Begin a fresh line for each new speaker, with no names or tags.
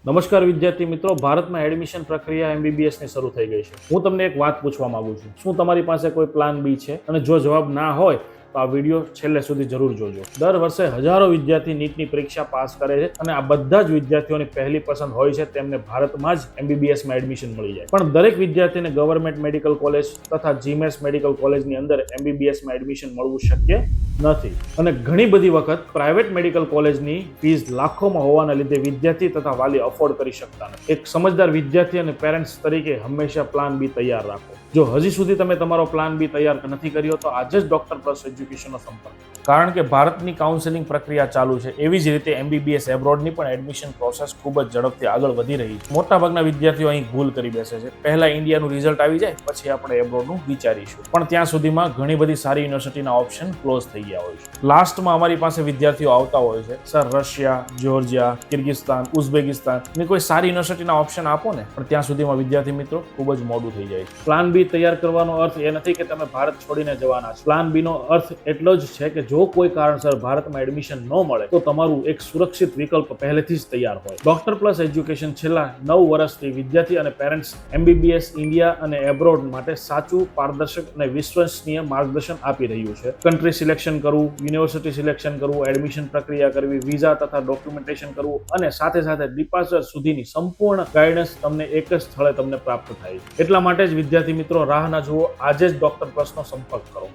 નમસ્કાર વિદ્યાર્થી મિત્રો, ભારતમાં એડમિશન પ્રક્રિયા એમબીબીએસની શરૂ થઈ ગઈ છે. હું તમને એક વાત પૂછવા માંગુ છું, શું તમારી પાસે કોઈ પ્લાન બી છે? અને જો જવાબ ના હોય તો આ વિડીયો છેલ્લે સુધી જરૂર જોજો. દર વર્ષે હજારો વિદ્યાર્થી નીટની પરીક્ષા પાસ કરે છે અને આ બધા જ વિદ્યાર્થીઓની પહેલી પસંદ હોય છે તેમને ભારતમાં જ એમબીબીએસમાં એડમિશન મળી જાય. પણ દરેક વિદ્યાર્થીને ગવર્મેન્ટ મેડિકલ કોલેજ તથા જીમેસ મેડિકલ કોલેજની અંદર એમબીબીએસમાં એડમિશન મળવું શક્ય નથી. અને ઘણી બધી વખત પ્રાઇવેટ મેડિકલ કોલેજની ફીસ લાખોમાં હોવાના લીધે વિદ્યાર્થી તથા વાલી અફોર્ડ કરી શકતા નથી. એક સમજદાર વિદ્યાર્થી અને પેરેન્ટ્સ તરીકે હંમેશા પ્લાન બી તૈયાર રાખો. જો હજી સુધી તમે તમારો પ્લાન બી તૈયાર નથી કર્યો તો આજે જ ડોક્ટર પ્લસ એજ્યુકેશનનો સંપર્ક, કારણ કે ભારતની કાઉન્સેલિંગ પ્રક્રિયા ચાલુ છે. એવી જ રીતે એમબીબીએસ એબ્રોડની પણ એડમિશન પ્રોસેસ ખૂબ જ ઝડપથી આગળ વધી રહી છે. મોટાભાગના વિદ્યાર્થીઓ અહીં ભૂલ કરી બેસે છે. પહેલા ઇન્ડિયાનું રિઝલ્ટ આવી જાય પછી આપણે એબ્રોડનું વિચારીશું, પણ ત્યાં સુધીમાં ઘણી બધી સારી યુનિવર્સિટીના ઓપ્શન ક્લોઝ થઈ ગયા હોય છે. લાસ્ટમાં અમારી પાસે વિદ્યાર્થીઓ આવતા હોય છે, સર રશિયા, જ્યોર્જિયા, કિર્ગિસ્તાન, ઉઝબેકિસ્તાન ની કોઈ સારી યુનિવર્સિટીના ઓપ્શન આપો ને, પણ ત્યાં સુધીમાં વિદ્યાર્થી મિત્રો ખૂબ જ મોડું થઈ જાય છે. પ્લાન બી તૈયાર કરવાનો અર્થ એ નથી કે તમે ભારત છોડીને જવાના છો. પ્લાન બી નો અર્થ એટલો જ છે કે જો કોઈ કારણસર ભારતમાં એડમિશન ન મળે તો તમારું એક સુરક્ષિત વિકલ્પ પહેલેથી જ તૈયાર હોય. ડોક્ટર પ્લસ એજ્યુકેશન છેલ્લા 9 વર્ષથી વિદ્યાર્થી અને પેરેન્ટ્સ એમબીબીએસ ઇન્ડિયા અને એબ્રોડ માટે સાચું, પારદર્શક અને વિશ્વસનીય માર્ગદર્શન આપી રહ્યું છે. કન્ટ્રી સિલેક્શન કરવું, યુનિવર્સિટી સિલેક્શન કરવું, એડમિશન પ્રક્રિયા કરવી, વિઝા તથા ડોક્યુમેન્ટેશન કરવું અને સાથે સાથે ડિપાર્ચર સુધીની સંપૂર્ણ ગાઈડન્સ તમને એક જ સ્થળે તમને પ્રાપ્ત થાય. એટલા માટે જ વિદ્યાર્થી મિત્રો રાહ ના જુઓ, આજે જ ડોક્ટર પ્લસનો સંપર્ક કરો.